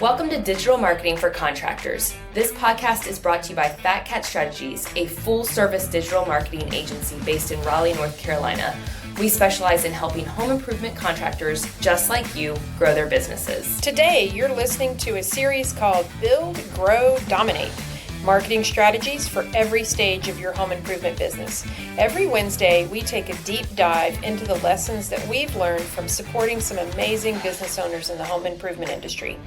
Welcome to Digital Marketing for Contractors. This podcast is brought to you by Fat Cat Strategies, a full-service digital marketing agency based in Raleigh, North Carolina. We specialize in helping home improvement contractors just like you grow their businesses. Today, you're listening to a series called Build, Grow, Dominate. Marketing strategies for every stage of your home improvement business. Every Wednesday, we take a deep dive into the lessons that we've learned from supporting some amazing business owners in the home improvement industry.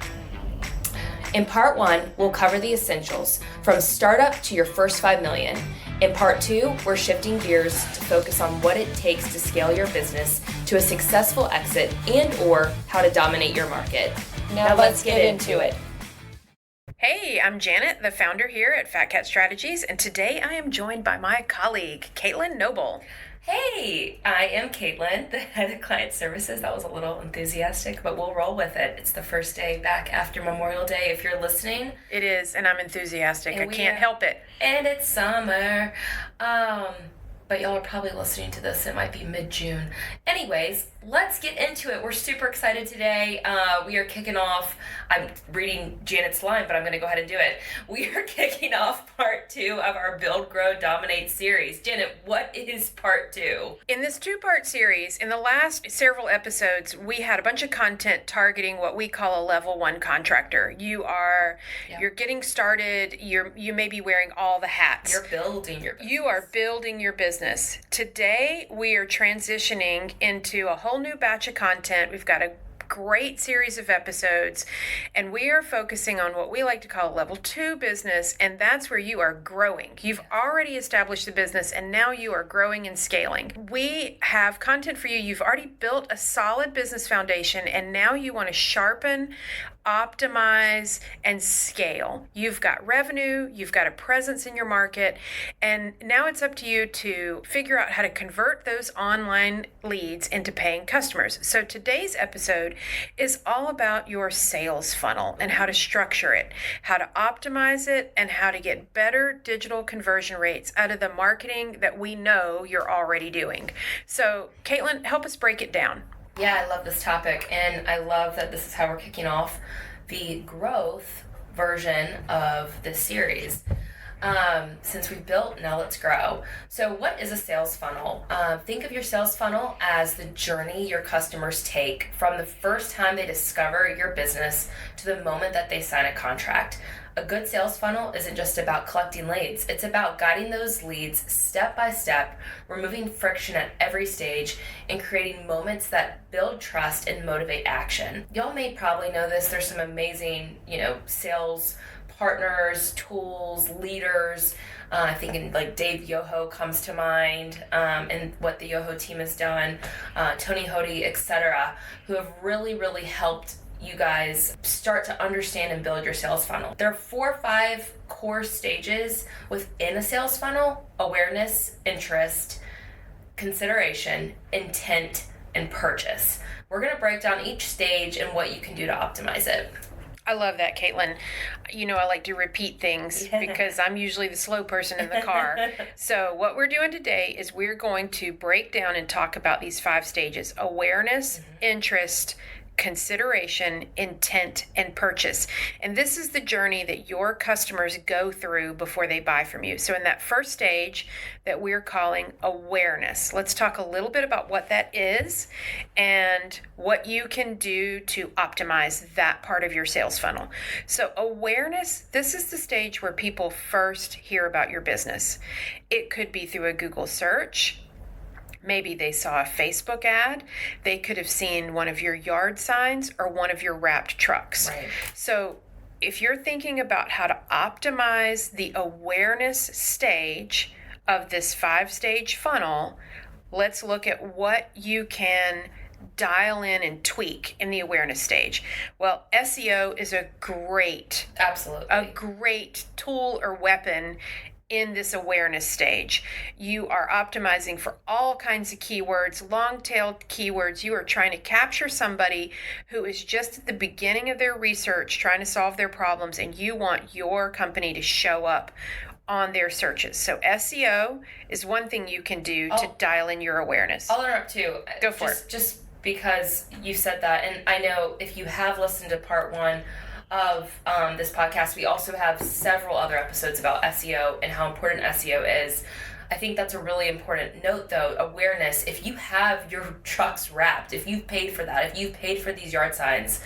In part 1, we'll cover the essentials, from startup to your first $5 million. In part 2, we're shifting gears to focus on what it takes to scale your business to a successful exit and or how to dominate your market. Now let's get into it. Hey, I'm Janet, the founder here at Fat Cat Strategies, and today I am joined by my colleague, Caitlin Noble. Hey, I am Caitlin, the head of client services. That was a little enthusiastic, but we'll roll with it. It's the first day back after Memorial Day. If you're listening, it is, and I'm enthusiastic. I can't help it. And it's summer. But y'all are probably listening to this. It might be mid-June. Anyways, let's get into it. We're super excited today. We are kicking off. I'm reading Janet's line, but I'm going to go ahead and do it. We are kicking off part 2 of our Build, Grow, Dominate series. Janet, what is part 2? In this 2-part series, in the last several episodes, we had a bunch of content targeting what we call a level 1 contractor. You're getting started. You may be wearing all the hats. You're building your business. You are building your business. Today, we are transitioning into a whole new batch of content. We've got a great series of episodes, and we are focusing on what we like to call level 2 business, and that's where you are growing. You've already established the business, and now you are growing and scaling. We have content for you. You've already built a solid business foundation, and now you want to sharpen, optimize, and scale. You've got revenue, you've got a presence in your market, and now it's up to you to figure out how to convert those online leads into paying customers. So today's episode is all about your sales funnel and how to structure it, how to optimize it, and how to get better digital conversion rates out of the marketing that we know you're already doing. So Caitlin, help us break it down. Yeah, I love this topic, and I love that this is how we're kicking off the growth version of this series. Since we've built, now let's grow. So what is a sales funnel? Think of your sales funnel as the journey your customers take from the first time they discover your business to the moment that they sign a contract. A good sales funnel isn't just about collecting leads. It's about guiding those leads step by step, removing friction at every stage, and creating moments that build trust and motivate action. Y'all may probably know this. There's some amazing, sales partners, tools, leaders. I think like Dave Yoho comes to mind, and what the Yoho team has done, Tony Hody, etc., who have really, really helped you guys start to understand and build your sales funnel. There are 4 or 5 core stages within a sales funnel: awareness, interest, consideration, intent, and purchase. We're going to break down each stage and what you can do to optimize it. I love that, Caitlin. I like to repeat things because I'm usually the slow person in the car. So what we're doing today is we're going to break down and talk about these 5 stages: awareness, interest, consideration, intent, and purchase. And this is the journey that your customers go through before they buy from you. So in that first stage that we're calling awareness, let's talk a little bit about what that is and what you can do to optimize that part of your sales funnel. So awareness, this is the stage where people first hear about your business. It could be through a Google search. Maybe they saw a Facebook ad. They could have seen one of your yard signs or one of your wrapped trucks. Right. So if you're thinking about how to optimize the awareness stage of this 5-stage funnel, let's look at what you can dial in and tweak in the awareness stage. Well, SEO is a great tool or weapon in this awareness stage. You are optimizing for all kinds of keywords, long-tailed keywords. You are trying to capture somebody who is just at the beginning of their research, trying to solve their problems, and you want your company to show up on their searches. So SEO is one thing you can do to dial in your awareness. I'll interrupt too. Go for it. Just because you said that, and I know if you have listened to part 1 of this podcast, we also have several other episodes about SEO and how important SEO is. I think that's a really important note, though, awareness. If you have your trucks wrapped, if you've paid for that, if you've paid for these yard signs,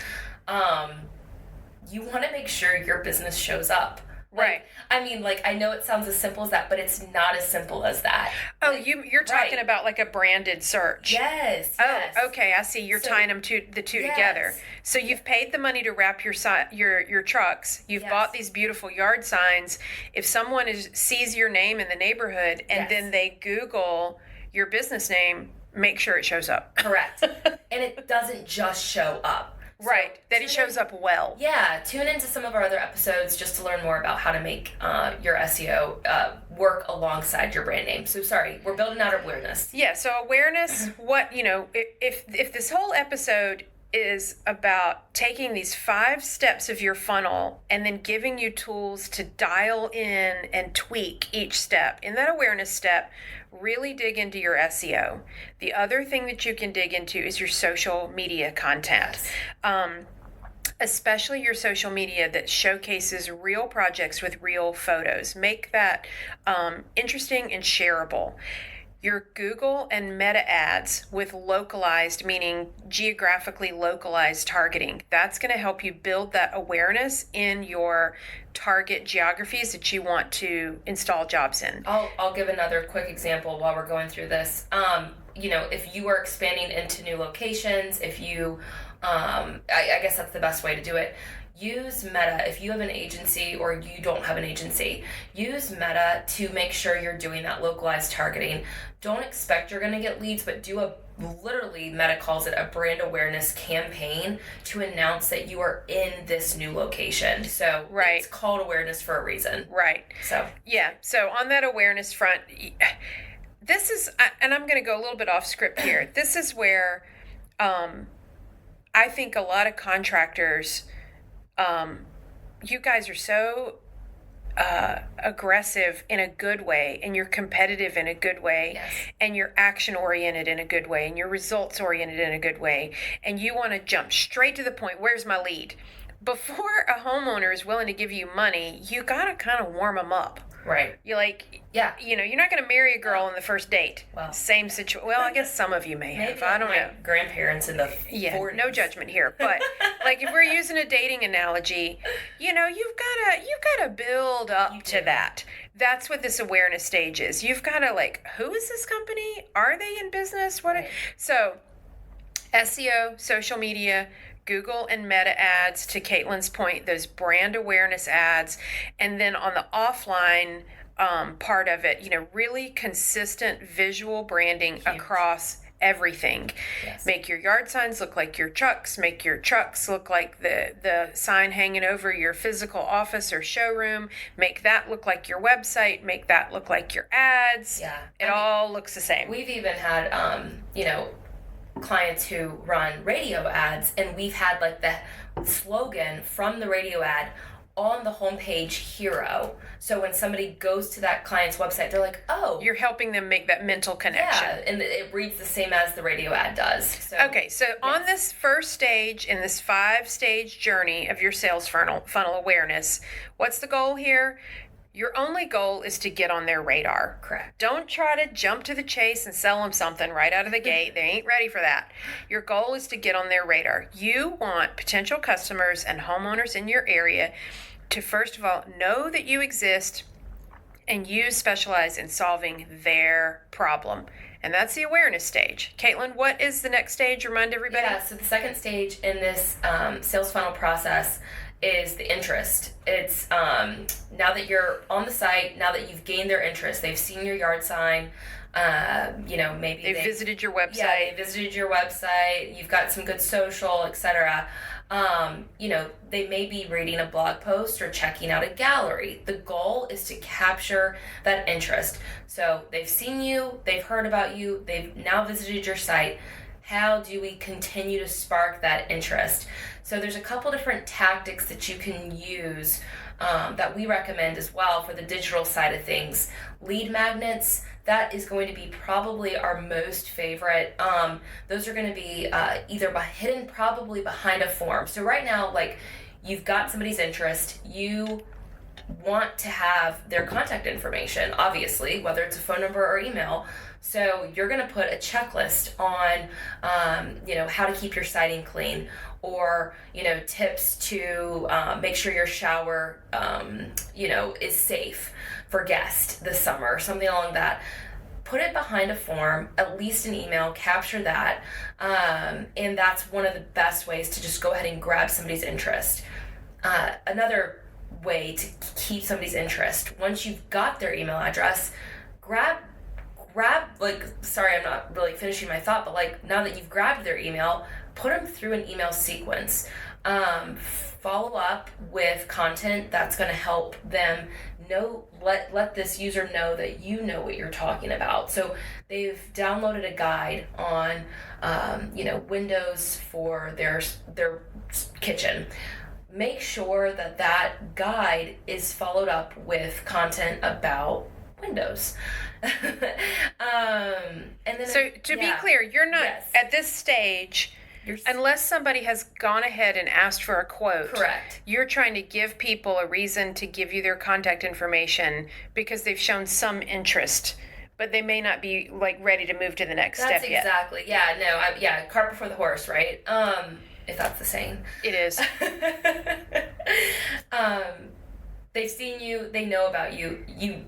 you want to make sure your business shows up. Right. I mean, I know it sounds as simple as that, but it's not as simple as that. Oh, you're talking about like a branded search. Yes. Oh, okay. I see. You're tying them the two together. So you've paid the money to wrap your trucks. You've bought these beautiful yard signs. If someone sees your name in the neighborhood and then they Google your business name, make sure it shows up. Correct. And it doesn't just show up. Right, that it shows up well. Yeah, tune into some of our other episodes just to learn more about how to make your SEO work alongside your brand name. So sorry, we're building out awareness. Yeah, so awareness, if this whole episode is about taking these 5 steps of your funnel and then giving you tools to dial in and tweak each step. In that awareness step, really dig into your SEO. The other thing that you can dig into is your social media content. Especially your social media that showcases real projects with real photos. Make that interesting and shareable. Your Google and Meta ads with localized, meaning geographically localized targeting. That's going to help you build that awareness in your target geographies that you want to install jobs in. I'll give another quick example while we're going through this. If you are expanding into new locations, if you, I guess that's the best way to do it. Use Meta. If you have an agency or you don't have an agency, use Meta to make sure you're doing that localized targeting. Don't expect you're going to get leads, but do literally, Meta calls it a brand awareness campaign to announce that you are in this new location. So It's called awareness for a reason. Right. So on that awareness front, this is, and I'm going to go a little bit off script here. This is where I think a lot of contractors, you guys are so aggressive in a good way, and you're competitive in a good way, and you're action oriented in a good way, and you're results oriented in a good way, and you want to jump straight to the point. Where's my lead? Before a homeowner is willing to give you money, you gotta kind of warm them up. Right. You're you're not going to marry a girl on the first date. Well, same situation. Well, I guess some of you may have. I don't know. Grandparents in the 40s. No judgment here. But if we're using a dating analogy, you've got to build up to that. That's what this awareness stage is. You've got to who is this company? Are they in business? So SEO, social media, Google and Meta ads, to Caitlin's point, those brand awareness ads, and then on the offline part of it, really consistent visual branding across everything. Yes. Make your yard signs look like your trucks. Make your trucks look like the sign hanging over your physical office or showroom. Make that look like your website. Make that look like your ads. Yeah. It all looks the same. We've even had, clients who run radio ads, and we've had the slogan from the radio ad on the homepage hero. So when somebody goes to that client's website, they're like, oh. You're helping them make that mental connection. Yeah, and it reads the same as the radio ad does. So, on this first stage, in this 5-stage journey of your sales funnel awareness, what's the goal here? Your only goal is to get on their radar. Correct. Don't try to jump to the chase and sell them something right out of the gate. They ain't ready for that. Your goal is to get on their radar. You want potential customers and homeowners in your area to, first of all, know that you exist and you specialize in solving their problem. And that's the awareness stage. Caitlin, what is the next stage? Remind everybody. Yeah, so the second stage in this sales funnel process is the interest. It's now that you're on the site, now that you've gained their interest, they've seen your yard sign, maybe they've visited your website. Yeah, they visited your website, you've got some good social, etc. They may be reading a blog post or checking out a gallery. The goal is to capture that interest. So they've seen you, they've heard about you, they've now visited your site. How do we continue to spark that interest? So there's a couple different tactics that you can use that we recommend as well for the digital side of things. Lead magnets, that is going to be probably our most favorite. Those are going to be either hidden probably behind a form. So right now, you've got somebody's interest, you want to have their contact information, obviously, whether it's a phone number or email. So you're going to put a checklist on, how to keep your siding clean, or, tips to make sure your shower, is safe for guests this summer, something along that. Put it behind a form, at least an email, capture that. And that's one of the best ways to just go ahead and grab somebody's interest. Another way to keep somebody's interest, once you've got their email address, grab, sorry, I'm not really finishing my thought, but now that you've grabbed their email, put them through an email sequence. Follow up with content that's going to help them know, let this user know that you know what you're talking about. So they've downloaded a guide on, windows for their kitchen. Make sure that guide is followed up with content about windows. And then so to be clear, you're not at this stage, unless somebody has gone ahead and asked for a quote. Correct. You're trying to give people a reason to give you their contact information because they've shown some interest, but they may not be ready to move to the next step yet. That's exactly. Yeah. No. Cart before the horse, right? If that's the saying. It is. They've seen you. They know about you. You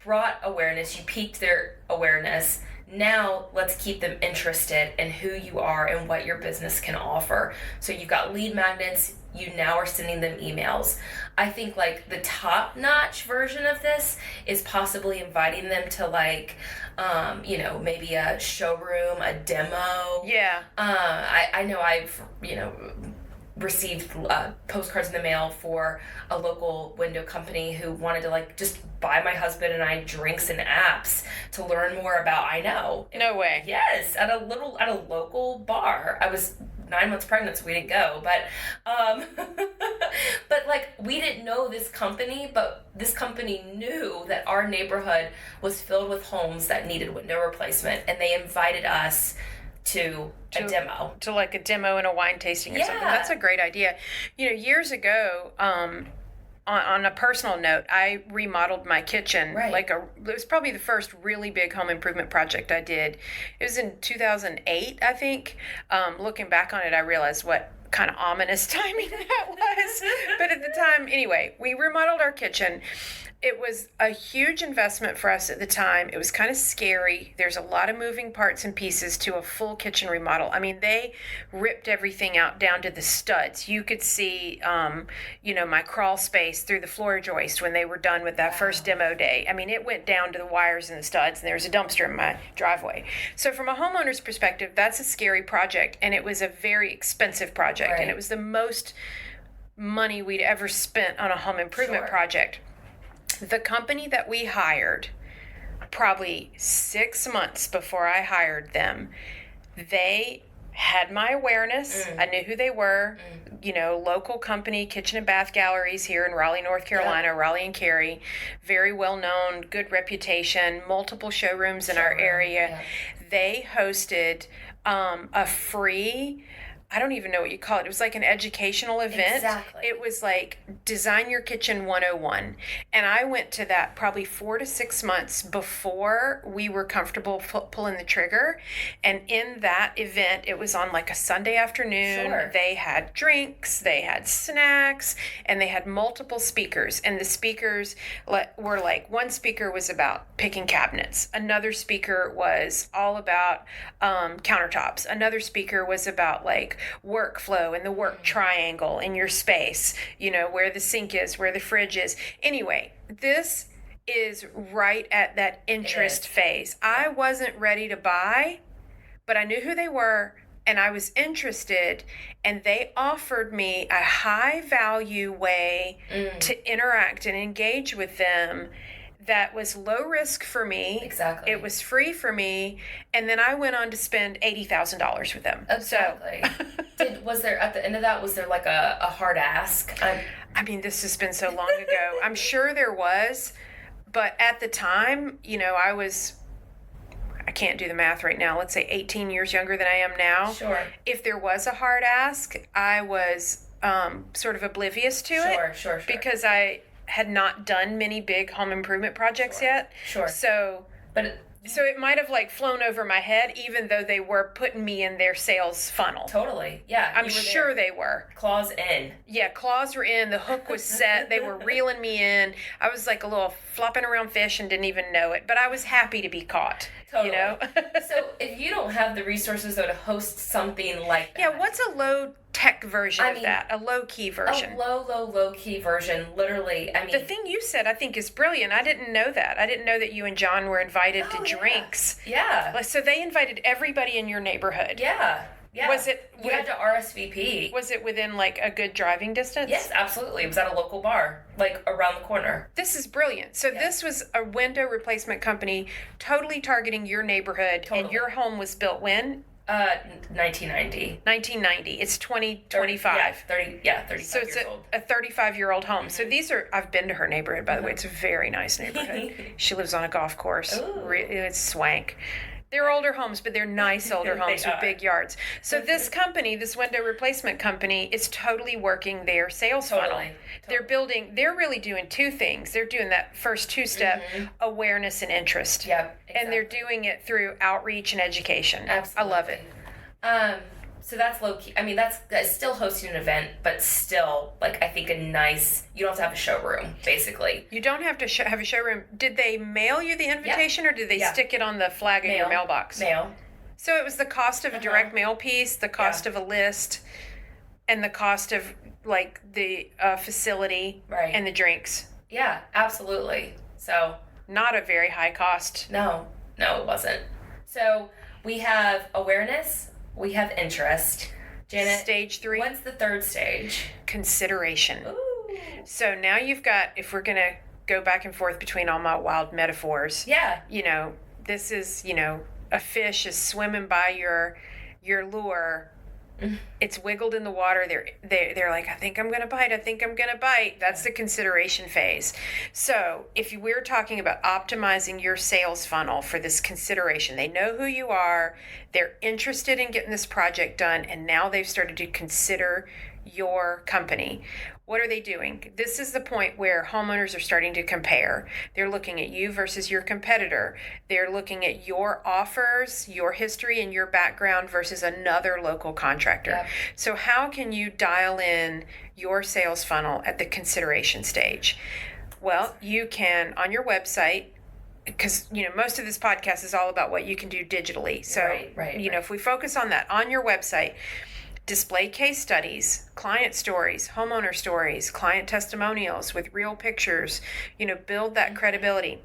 brought awareness. You piqued their awareness. Now let's keep them interested in who you are and what your business can offer. So you've got lead magnets. You now are sending them emails. I think the top-notch version of this is possibly inviting them to maybe a showroom, a demo. Yeah. I know I've received postcards in the mail for a local window company who wanted to just buy my husband and I drinks and apps to learn more about I Know. No way. Yes, at a local bar. I was 9 months pregnant, so we didn't go. But we didn't know this company, but this company knew that our neighborhood was filled with homes that needed window replacement, and they invited us to a demo. To a demo and a wine tasting or something. That's a great idea. Years ago, on a personal note, I remodeled my kitchen. Right. It was probably the first really big home improvement project I did. It was in 2008, I think. Looking back on it, I realized what kind of ominous timing that was. But at the time, anyway, we remodeled our kitchen. It was a huge investment for us at the time. It was kind of scary. There's a lot of moving parts and pieces to a full kitchen remodel. I mean, they ripped everything out down to the studs. You could see, my crawl space through the floor joist when they were done with that first demo day. I mean, it went down to the wires and the studs, and there was a dumpster in my driveway. So from a homeowner's perspective, that's a scary project, and it was a very expensive project, right. And it was the most money we'd ever spent on a home improvement project. The company that we hired, probably 6 months before I hired them, they had my awareness. I knew who they were. Local company, Kitchen and Bath Galleries here in Raleigh, North Carolina, Raleigh and Cary. Very well known, good reputation, multiple showrooms in our area. Yeah. They hosted a free, I don't even know what you call it. It was an educational event. Exactly. It was Design Your Kitchen 101. And I went to that probably 4 to 6 months before we were comfortable pulling the trigger. And in that event, it was on a Sunday afternoon. Sure. They had drinks, they had snacks, and they had multiple speakers. And the speakers were one speaker was about picking cabinets. Another speaker was all about countertops. Another speaker was about workflow and the work triangle in your space, where the sink is, where the fridge is. Anyway, this is right at that interest phase. I wasn't ready to buy, but I knew who they were and I was interested, and they offered me a high value way to interact and engage with them that was low risk for me. Exactly. It was free for me. And then I went on to spend $80,000 with them. Exactly. Was there, at the end of that, was there a hard ask? I mean, this has been so long ago. I'm sure there was. But at the time, I can't do the math right now. Let's say 18 years younger than I am now. Sure. If there was a hard ask, I was sort of oblivious to Sure, it. sure. Because I had not done many big home improvement projects yet. Sure. So it might have like flown over my head, even though they were putting me in their sales funnel. Totally. Yeah. I'm sure they were. Claws in. Yeah, claws were in. The hook was set. They were reeling me in. I was like a little flopping around fish and didn't even know it. But I was happy to be caught. Totally. You know? So if you don't have the resources though to host something like that. Yeah, what's a low tech version of that? A low key version. A low key version. Literally. I mean, the thing you said I think is brilliant. I didn't know that. I didn't know that you and John were invited to drinks. Yeah. So they invited everybody in your neighborhood. Yeah. Yeah. Was it? You had to RSVP. Was it within like a good driving distance? Yes, absolutely. It was at a local bar, like around the corner. This is brilliant. So this was a window replacement company, totally targeting your neighborhood, and your home was built when? 1990. 1990. It's 2025. 35 so it's years old. a 35-year-old home. So these are, I've been to her neighborhood, by the way. It's a very nice neighborhood. She lives on a golf course. Ooh. It's swank. They're older homes, but they're nice older homes with big yards. So this company, this window replacement company, is totally working their sales funnel. They're really doing two things. They're doing that first two-step awareness and interest. Yep. Exactly. And they're doing it through outreach and education. Absolutely. I love it. So that's low key. I mean, that's still hosting an event, but still, like, I think you don't have to have a showroom, basically. You don't have to have a showroom. Did they mail you the invitation or did they stick it on the flag in your mailbox? Mail. So it was the cost of a direct mail piece, the cost of a list, and the cost of, like, the facility and the drinks. Yeah, absolutely. So. Not a very high cost. No, it wasn't. So we have awareness. We have interest. Janet, stage 3. What's the third stage? Consideration. Ooh. So now you've got, if we're going to go back and forth between all my wild metaphors. Yeah. You know, this is, a fish is swimming by your lure. It's wiggled in the water. They're like, I think I'm going to bite. That's the consideration phase. So if we're talking about optimizing your sales funnel for this consideration, they know who you are. They're interested in getting this project done. And now they've started to consider your company. What are they doing? This is the point where homeowners are starting to compare. They're looking at you versus your competitor. They're looking at your offers, your history, and your background versus another local contractor. Yep. So how can you dial in your sales funnel at the consideration stage? Well, you can on your website, because most of this podcast is all about what you can do digitally. So right. If we focus on that on your website, display case studies, client stories, homeowner stories, client testimonials with real pictures, build that credibility.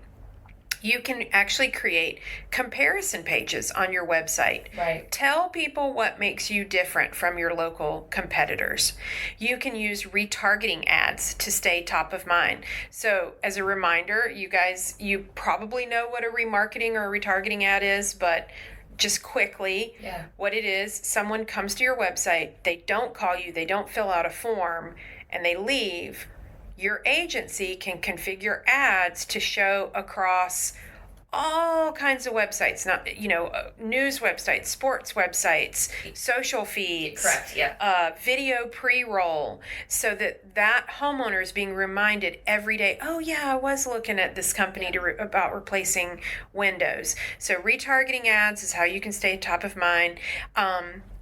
You can actually create comparison pages on your website. Right. Tell people what makes you different from your local competitors. You can use retargeting ads to stay top of mind. So as a reminder, you guys, you probably know what a remarketing or a retargeting ad is, but just quickly, what it is, someone comes to your website, they don't call you, they don't fill out a form, and they leave. Your agency can configure ads to show across all kinds of websites, not news websites, sports websites, social feeds, correct, yeah, video pre-roll, so that homeowner is being reminded every day. Oh yeah, I was looking at this company about replacing windows. So retargeting ads is how you can stay top of mind.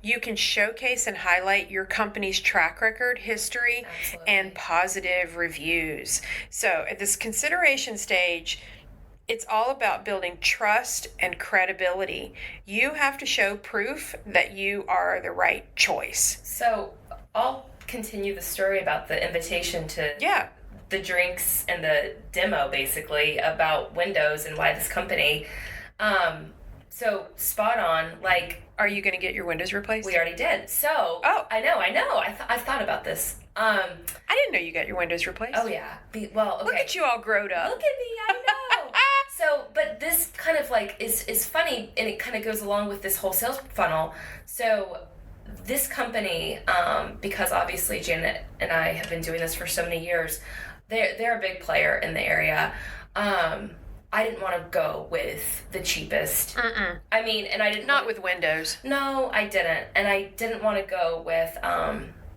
You can showcase and highlight your company's track record, history, and positive reviews. So at this consideration stage, it's all about building trust and credibility. You have to show proof that you are the right choice. So I'll continue the story about the invitation to the drinks and the demo, basically, about Windows and why this company. So spot on, like... Are you going to get your windows replaced? We already did. So... Oh. I know. I've thought about this. I didn't know you got your windows replaced. Oh, yeah. Well, okay. Look at you all growed up. Look at me, I know. So, but this kind of like is funny, and it kind of goes along with this whole sales funnel. So this company, because obviously Janet and I have been doing this for so many years, they're a big player in the area. I didn't want to go with the cheapest. I mean, and I didn't... Not with Windows. No, I didn't. And I didn't want to go with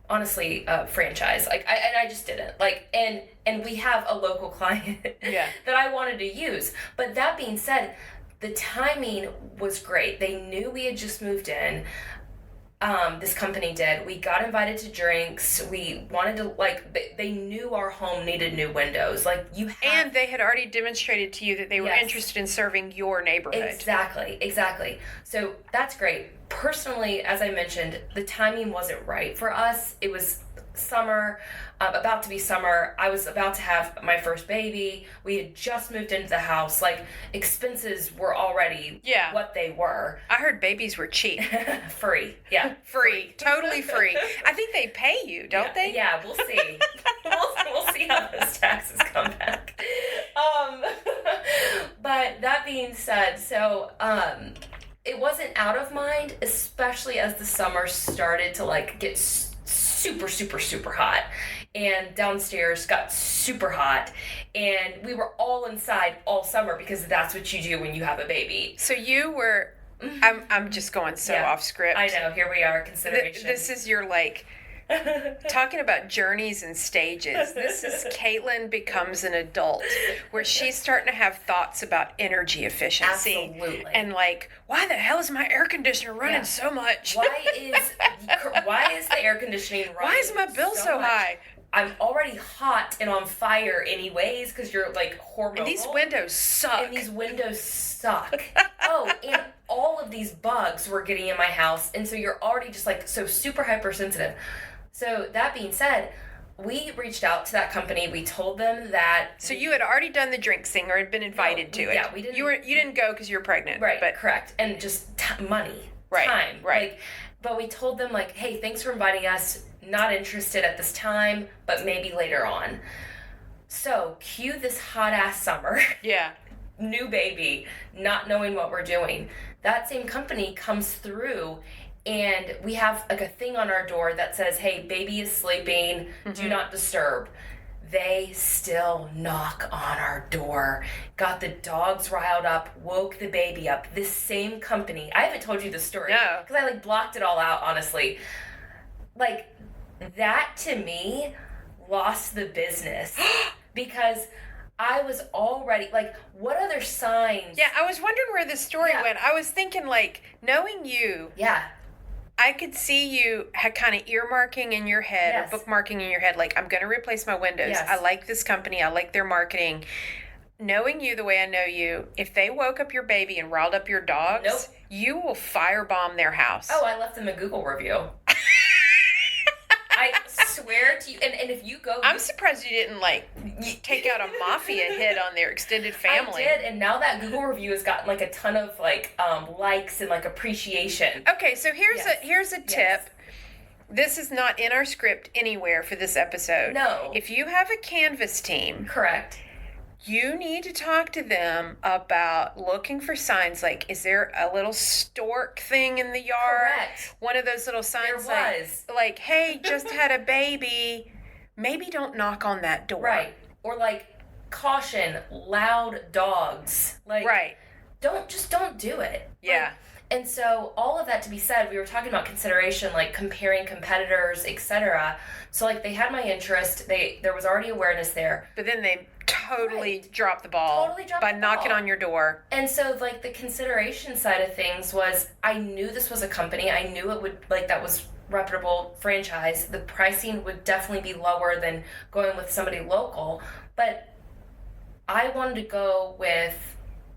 honestly franchise. Like I just didn't. Like and we have a local client Yeah. that I wanted to use. But that being said, the timing was great. They knew we had just moved in. This company did. We got invited to drinks. We wanted to, like, they knew our home needed new windows. Like, you have... And they had already demonstrated to you that they were Yes. interested in serving your neighborhood. Exactly. So that's great. Personally, as I mentioned, the timing wasn't right for us. It was summer, about to be summer. I was about to have my first baby. We had just moved into the house. Like, expenses were already Yeah. what they were. I heard babies were cheap. Free. Yeah. Free. Totally free. I think they pay you, don't they? Yeah, we'll see. we'll see how those taxes come back. But that being said, so it wasn't out of mind, especially as the summer started to like get super hot, and downstairs got super hot, and we were all inside all summer because that's what you do when you have a baby. So you were, I'm just going so Yeah. off script. I know, here we are, consideration. This is your, like, talking about journeys and stages. This is Caitlin becomes an adult, where she's starting to have thoughts about energy efficiency. Absolutely. And like, why the hell is my air conditioner running Yeah. so much? Why is the air conditioning running? Why is my bill so much? high? I'm already hot and on fire anyways because you're like hormonal. And these windows suck. And these windows suck. Oh, and all of these bugs were getting in my house, and so you're already just like so super hypersensitive. So that being said, we reached out to that company. We told them that. So you had already done the drink thing or had been invited to it. Yeah, we didn't. You didn't go because you were pregnant. Right, But correct. And just money. Right, Time. right. Like, but we told them, like, hey, thanks for inviting us. Not interested at this time, but maybe later on. So, cue this hot ass summer. yeah. New baby, not knowing what we're doing. That same company comes through, and we have like a thing on our door that says, hey, baby is sleeping, do not disturb. They still knock on our door, got the dogs riled up, woke the baby up. This same company, I haven't told you the story. No. Because I like blocked it all out, honestly. Like, that to me lost the business because I was already, like, what other signs? Yeah, I was wondering where this story Yeah. went. I was thinking, like, knowing you, Yeah. I could see you had kind of earmarking in your head Yes. or bookmarking in your head, like, I'm going to replace my windows. Yes. I like this company. I like their marketing. Knowing you the way I know you, if they woke up your baby and riled up your dogs, Nope. you will firebomb their house. Oh, I left them a Google review. I swear to you, and if you go, I'm surprised you didn't, like, take out a mafia hit on their extended family. I did, and now that Google review has gotten like a ton of like likes and like appreciation. Okay, so here's Yes. here's a tip. Yes. This is not in our script anywhere for this episode. No. If you have a Canvas team, Correct. you need to talk to them about looking for signs like, is there a little stork thing in the yard? Correct. One of those little signs There was. like, hey, just had a baby. Maybe don't knock on that door. Right. Or like caution, loud dogs. Like Right. don't do it. Yeah. And so all of that to be said, we were talking about consideration, like comparing competitors, etc. So like they had my interest. There was already awareness there. But then they totally dropped the ball Totally dropped by the knocking ball. on your door. And so like the consideration side of things was I knew this was a company. I knew it would like that was reputable franchise. The pricing would definitely be lower than going with somebody local, but I wanted to go with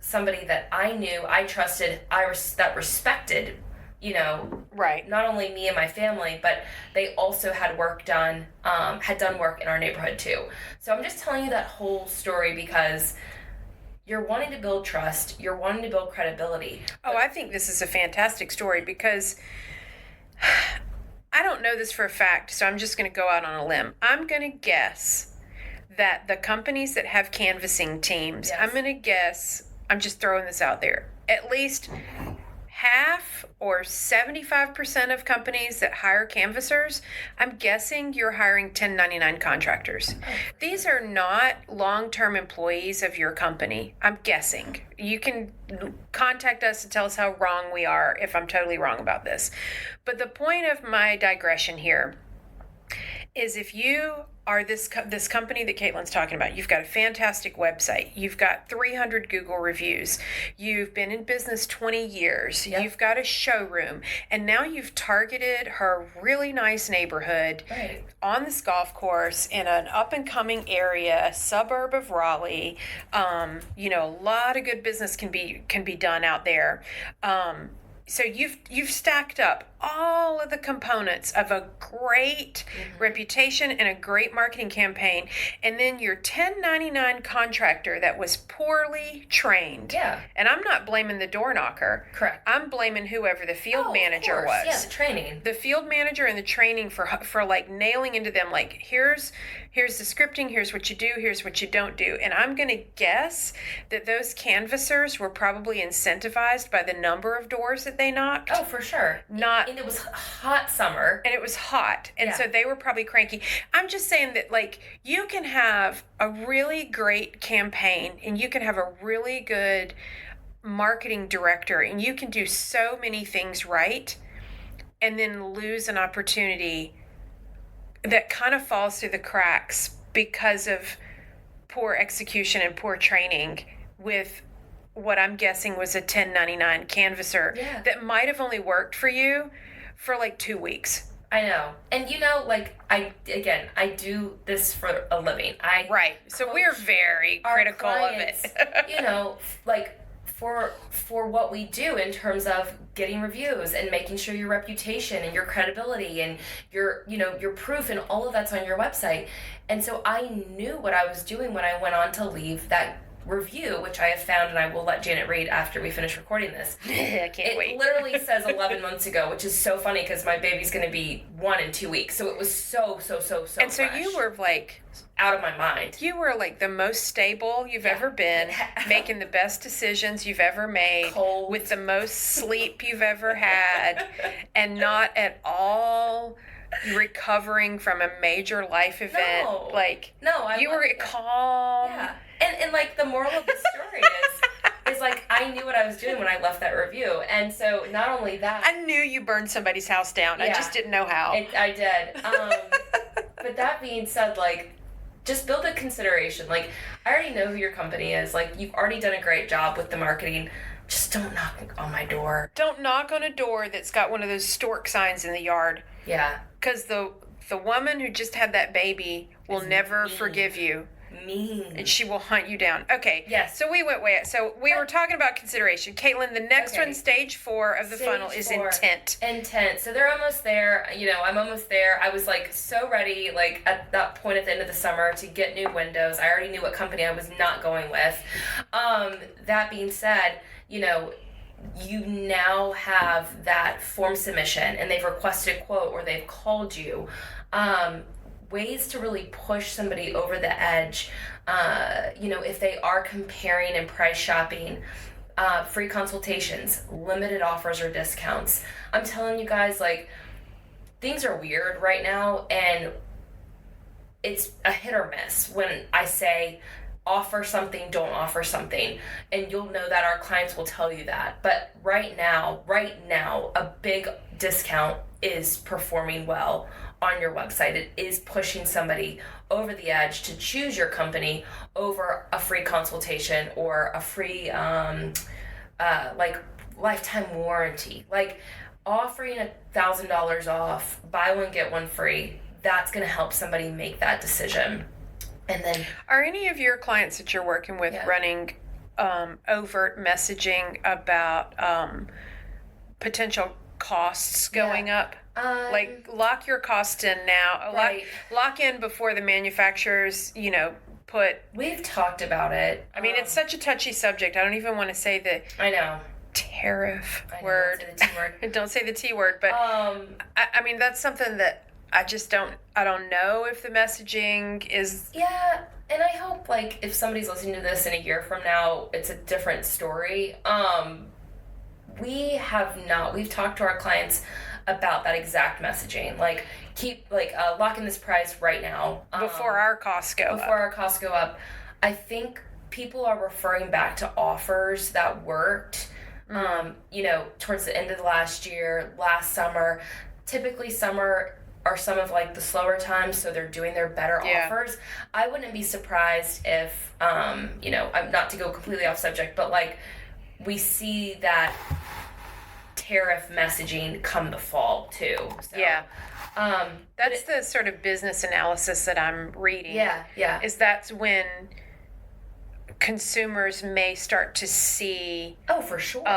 somebody that I knew, I trusted, that respected, you know, Right. not only me and my family, but they also had work done, had done work in our neighborhood too. So I'm just telling you that whole story because you're wanting to build trust, you're wanting to build credibility. Oh, I think this is a fantastic story because I don't know this for a fact, so I'm just going to go out on a limb. I'm going to guess that the companies that have canvassing teams, Yes. I'm going to guess, I'm just throwing this out there, at least half or 75% of companies that hire canvassers, I'm guessing you're hiring 1099 contractors. These are not long-term employees of your company. I'm guessing. You can contact us and tell us how wrong we are if I'm totally wrong about this. But the point of my digression here is if you are this company that Caitlin's talking about, you've got a fantastic website, you've got 300 Google reviews, you've been in business 20 years, Yep. you've got a showroom, and now you've targeted her really nice neighborhood Right. on this golf course in an up and coming area, a suburb of Raleigh. A lot of good business can be done out there. So you've stacked up all of the components of a great reputation and a great marketing campaign, and then your 1099 contractor that was poorly trained. Yeah. And I'm not blaming the door knocker. Correct. I'm blaming whoever the field Oh, of manager course. was. Yeah, the training. The field manager and the training for like nailing into them, like here's the scripting, here's what you do, here's what you don't do. And I'm going to guess that those canvassers were probably incentivized by the number of doors that they knocked. Oh, for sure. Not- And it was hot summer. And it was hot. And Yeah. so they were probably cranky. I'm just saying that, like, you can have a really great campaign and you can have a really good marketing director and you can do so many things right and then lose an opportunity that kind of falls through the cracks because of poor execution and poor training with what I'm guessing was a 1099 canvasser Yeah. that might have only worked for you for like 2 weeks. I know. And I do this for a living. Right. So coach we're very our critical clients, of it. for what we do in terms of getting reviews and making sure your reputation and your credibility and your proof and all of that's on your website. And so I knew what I was doing when I went on to leave that review, which I have found, and I will let Janet read after we finish recording this. I can't It wait. literally says 11 months ago, which is so funny because my baby's going to be 1 in 2 weeks. So it was so And so fresh. you were like out of my mind. the most stable you've ever been, making the best decisions you've ever made, Cold. with the most sleep you've ever had, and not at all recovering from a major life event. No. You were calm. Yeah. And like the moral of the story is like I knew what I was doing when I left that review. And so not only that, I knew you burned somebody's house down. I Yeah. just didn't know how. I did. But that being said, like, just build a consideration. Like, I already know who your company is. Like, you've already done a great job with the marketing. Just don't knock on my door. Don't knock on a door that's got one of those stork signs in the yard. Yeah. Because the woman who just had that baby will Is never mean. forgive you. Mean. And she will hunt you down. Okay. Yes. So we went way out. So we were talking about consideration. Caitlin, the next Okay. one, stage 4 of the Stage funnel, is 4. intent. Intent. So they're almost there. I'm almost there. I was like so ready, like at that point at the end of the summer, to get new windows. I already knew what company I was not going with. That being said, you now have that form submission and they've requested a quote or they've called you. Ways to really push somebody over the edge, if they are comparing and price shopping, free consultations, limited offers or discounts. I'm telling you guys, like, things are weird right now, and it's a hit or miss when I say offer something, don't offer something, and you'll know that our clients will tell you that. But right now, a big discount is performing well on your website. It is pushing somebody over the edge to choose your company over a free consultation or a free lifetime warranty. Like offering $1,000 off, buy one get one free. That's going to help somebody make that decision. And then, Are any of your clients that you're working with Yeah. running overt messaging about potential costs going up? Like, lock your costs in now. Right. Lock in before the manufacturers, put. we've talked about it. I mean, it's such a touchy subject. I don't even want to say the I know. tariff I know, word. don't say the T word. Don't say the T word, but I mean, that's something that I just don't know if the messaging is. Yeah, and I hope, like, if somebody's listening to this in a year from now, it's a different story. We've talked to our clients about that exact messaging. Like, lock in this price right now. Before our costs go Before up. our costs go up. I think people are referring back to offers that worked, towards the end of last year, last summer. Typically, summer are some of like the slower times, so they're doing their better offers. I wouldn't be surprised if, you know, I'm not to go completely off subject, but like we see that tariff messaging come the fall too. So, that's the sort of business analysis that I'm reading. Yeah. Is that's when consumers may start to see. Oh, for sure.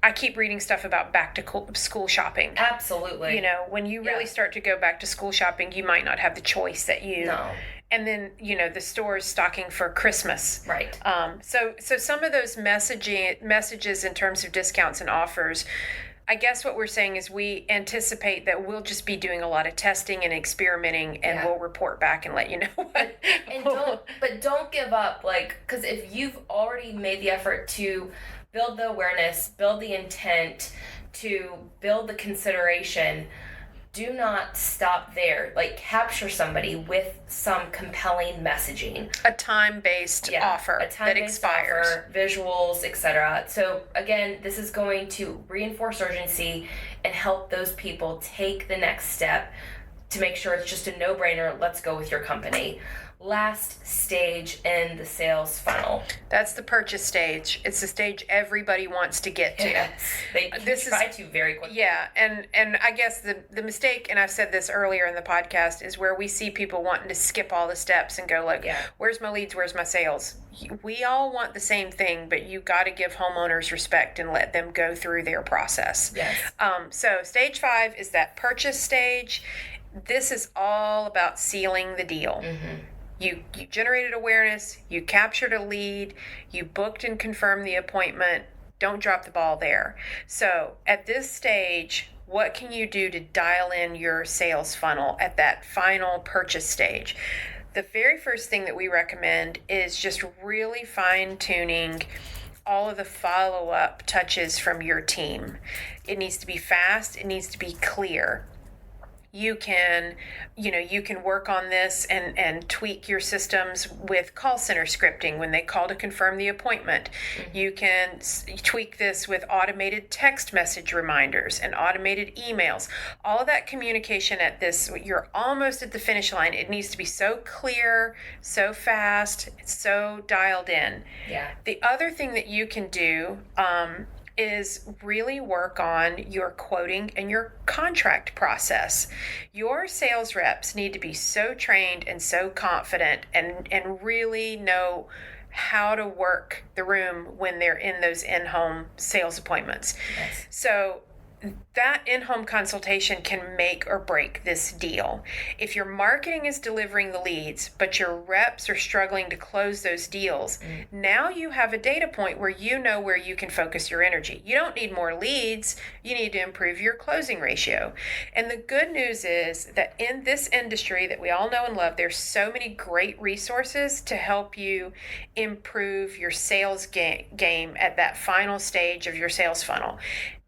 I keep reading stuff about back to school shopping. Absolutely. You know, when you really start to go back to school shopping, you might not have the choice that you. No. And then, you know, the store's stocking for Christmas. Right. So some of those messages in terms of discounts and offers, I guess what we're saying is we anticipate that we'll just be doing a lot of testing and experimenting, and we'll report back and let you know what. But don't give up, like, because if you've already made the effort to build the awareness, build the intent, to build the consideration, do not stop there. Like, capture somebody with some compelling messaging. A time-based offer that expires. Offer, visuals, etc. So, again, this is going to reinforce urgency and help those people take the next step to make sure it's just a no-brainer. Let's go with your company. Last stage in the sales funnel. That's the purchase stage. It's the stage everybody wants to get to. Yes, they try to very quickly. Yeah, and I guess the mistake, and I've said this earlier in the podcast, is where we see people wanting to skip all the steps and go like, where's my leads, where's my sales? We all want the same thing, but you got to give homeowners respect and let them go through their process. Yes. So stage 5 is that purchase stage. This is all about sealing the deal. Mm-hmm. You generated awareness, you captured a lead, you booked and confirmed the appointment. Don't drop the ball there. So at this stage, what can you do to dial in your sales funnel at that final purchase stage? The very first thing that we recommend is just really fine-tuning all of the follow-up touches from your team. It needs to be fast, it needs to be clear. You can work on this and tweak your systems with call center scripting when they call to confirm the appointment. Mm-hmm. You can tweak this with automated text message reminders and automated emails. All of that communication you're almost at the finish line. It needs to be so clear, so fast, so dialed in. Yeah. The other thing that you can do is really work on your quoting and your contract process. Your sales reps need to be so trained and so confident and really know how to work the room when they're in those in-home sales appointments. Yes. So that in-home consultation can make or break this deal. If your marketing is delivering the leads, but your reps are struggling to close those deals, now you have a data point where you know where you can focus your energy. You don't need more leads, you need to improve your closing ratio. And the good news is that in this industry that we all know and love, there's so many great resources to help you improve your sales game at that final stage of your sales funnel.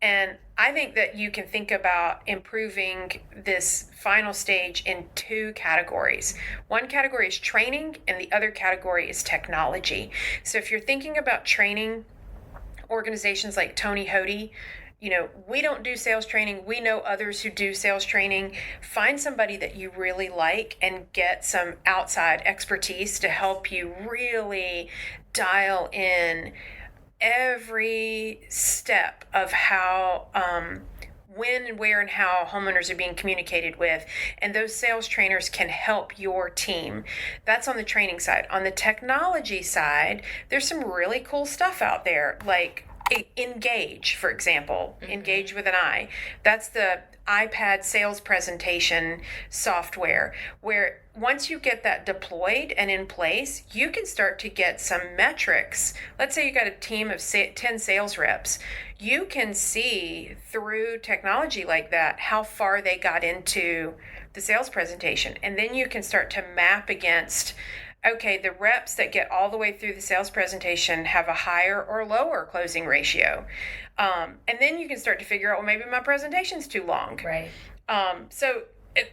And I think that you can think about improving this final stage in 2 categories. One category is training, and the other category is technology. So if you're thinking about training, organizations like Tony Hoty, we don't do sales training. We know others who do sales training. Find somebody that you really like and get some outside expertise to help you really dial in every step of how, when and where and how homeowners are being communicated with. And those sales trainers can help your team. That's on the training side. On the technology side, there's some really cool stuff out there, like Engage, for example. Mm-hmm. Engage with an I. That's the iPad sales presentation software, where once you get that deployed and in place, you can start to get some metrics. Let's say you got a team of 10 sales reps. You can see through technology like that how far they got into the sales presentation. And then you can start to map against, okay, the reps that get all the way through the sales presentation have a higher or lower closing ratio. And then you can start to figure out, well, maybe my presentation's too long. Right. So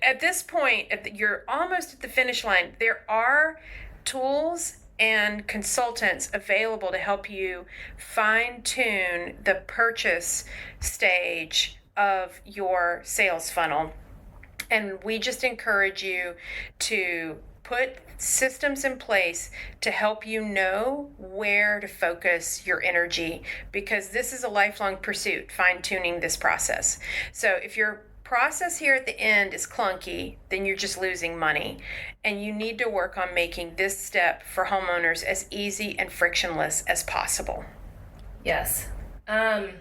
at this point, you're almost at the finish line. There are tools and consultants available to help you fine-tune the purchase stage of your sales funnel. And we just encourage you to put systems in place to help you know where to focus your energy, because this is a lifelong pursuit, fine-tuning this process. So if your process here at the end is clunky, then you're just losing money. And you need to work on making this step for homeowners as easy and frictionless as possible. Yes. I'm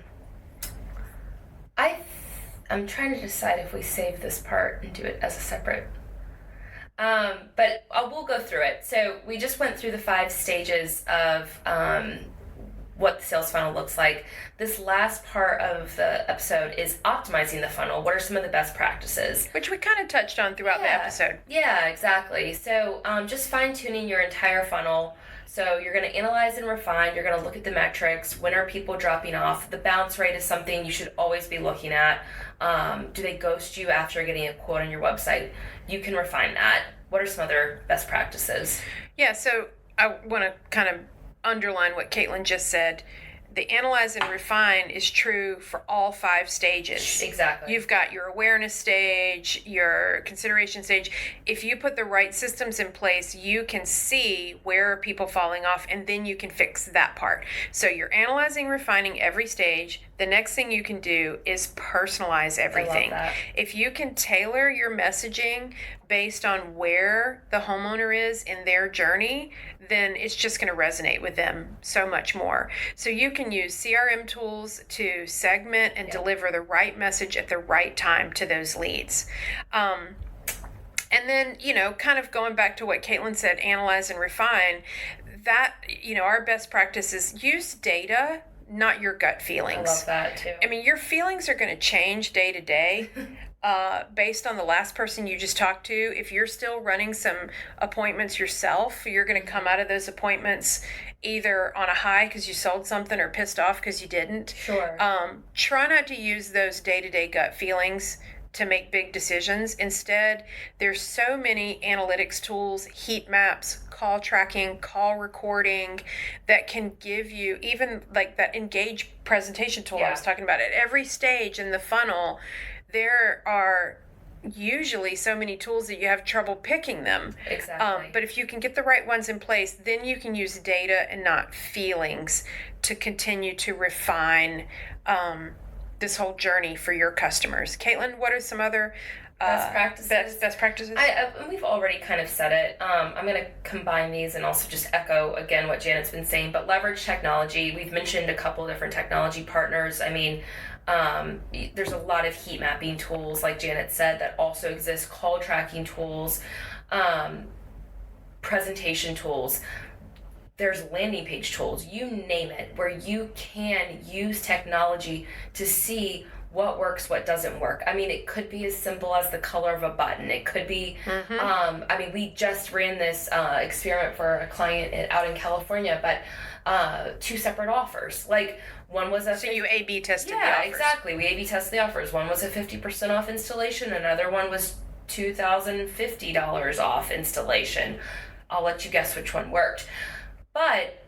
trying to decide if we save this part and do it as a separate. But we'll go through it. So we just went through the 5 stages of what the sales funnel looks like. This last part of the episode is optimizing the funnel. What are some of the best practices? Which we kind of touched on throughout the episode. Yeah, exactly. So just fine-tuning your entire funnel. So you're going to analyze and refine. You're going to look at the metrics. When are people dropping off? The bounce rate is something you should always be looking at. Do they ghost you after getting a quote on your website? You can refine that. What are some other best practices? Yeah, so I want to kind of underline what Caitlin just said. The analyze and refine is true for all 5 stages. Exactly. You've got your awareness stage, your consideration stage. If you put the right systems in place, you can see where are people falling off, and then you can fix that part. So you're analyzing, refining every stage. The next thing you can do is personalize everything. I love that. If you can tailor your messaging based on where the homeowner is in their journey, then it's just going to resonate with them so much more. So you can use CRM tools to segment and deliver the right message at the right time to those leads. And then, kind of going back to what Caitlin said, analyze and refine, that, our best practice is use data, not your gut feelings. I love that too. I mean, your feelings are going to change day to day. Based on the last person you just talked to. If you're still running some appointments yourself, you're going to come out of those appointments either on a high because you sold something or pissed off because you didn't. Sure. Try not to use those day-to-day gut feelings to make big decisions. Instead, there's so many analytics tools, heat maps, call tracking, call recording that can give you, even like that Engage presentation tool I was talking about. At every stage in the funnel, there are usually so many tools that you have trouble picking them. Exactly. But if you can get the right ones in place, then you can use data and not feelings to continue to refine this whole journey for your customers. Caitlin, what are some other best practices? Best practices? We've already kind of said it. I'm going to combine these and also just echo again what Janet's been saying, but leverage technology. We've mentioned a couple different technology partners. I mean, there's a lot of heat mapping tools, like Janet said, that also exist, call tracking tools, presentation tools. There's landing page tools, you name it, where you can use technology to see what works, what doesn't work. I mean, it could be as simple as the color of a button. It could be, we just ran this experiment for a client out in California, but 2 separate offers. Like, one was So you A/B tested the offers. Yeah, exactly. We A/B tested the offers. One was a 50% off installation. Another one was $2,050 off installation. I'll let you guess which one worked. But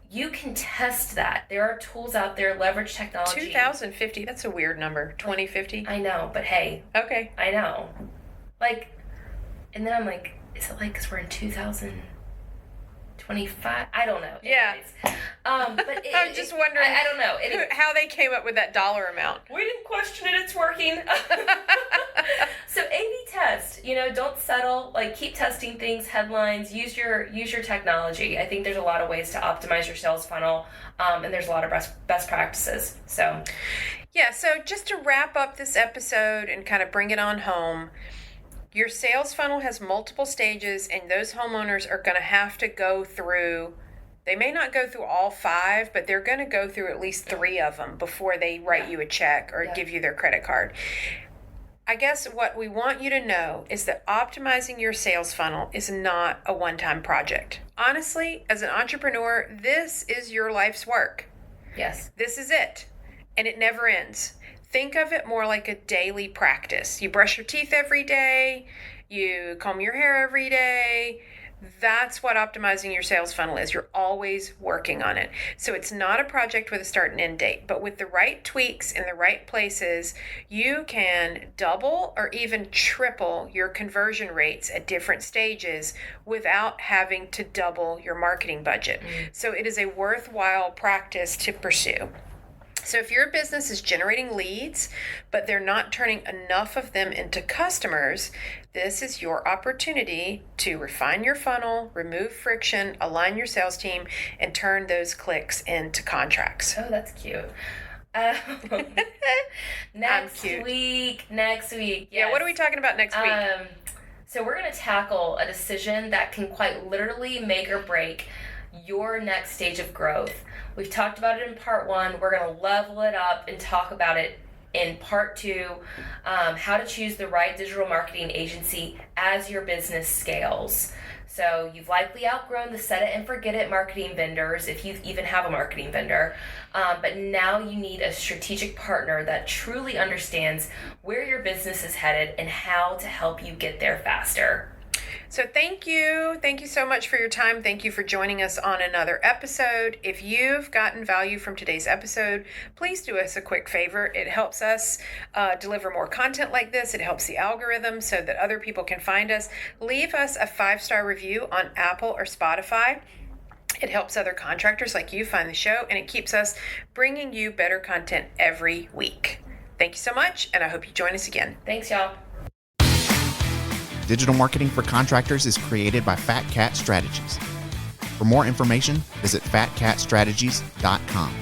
you can test that. There are tools out there, leverage technology. 2,050, that's a weird number. 2050? I know, but hey. Okay. I know. Like, and then I'm like, is it like because we're in 2025? I don't know. Yeah. Anyways. But I'm just wondering I don't know. How they came up with that dollar amount. We didn't question it. It's working. So A/B test. Don't settle. Like, keep testing things. Headlines. Use your technology. I think there's a lot of ways to optimize your sales funnel, and there's a lot of best practices. So, yeah. So just to wrap up this episode and kind of bring it on home. Your sales funnel has multiple stages, and those homeowners are going to have to go through. They may not go through all 5, but they're going to go through at least 3 of them before they write you a check or give you their credit card. I guess what we want you to know is that optimizing your sales funnel is not a one-time project. Honestly, as an entrepreneur, this is your life's work. Yes. This is it, and it never ends. Think of it more like a daily practice. You brush your teeth every day, you comb your hair every day, That's what optimizing your sales funnel is. You're always working on it. So it's not a project with a start and end date, but with the right tweaks in the right places, you can double or even triple your conversion rates at different stages without having to double your marketing budget. So it is a worthwhile practice to pursue. So if your business is generating leads, but they're not turning enough of them into customers, this is your opportunity to refine your funnel, remove friction, align your sales team, and turn those clicks into contracts. Oh, that's cute. Next week. Yes. Yeah, what are we talking about next week? So we're going to tackle a decision that can quite literally make or break your next stage of growth. We've talked about it in part 1. We're going to level it up and talk about it in part 2, how to choose the right digital marketing agency as your business scales. So you've likely outgrown the set it and forget it marketing vendors, if you even have a marketing vendor, but now you need a strategic partner that truly understands where your business is headed and how to help you get there faster. So thank you so much for your time. Thank you for joining us on another episode. If you've gotten value from today's episode, please do us a quick favor. It helps us deliver more content like this. It helps the algorithm so that other people can find us. Leave us a 5-star review on Apple or Spotify. It helps other contractors like you find the show, and it keeps us bringing you better content every week. Thank you so much, and I hope you join us again. Thanks, y'all. Digital Marketing for Contractors is created by Fat Cat Strategies. For more information, visit fatcatstrategies.com.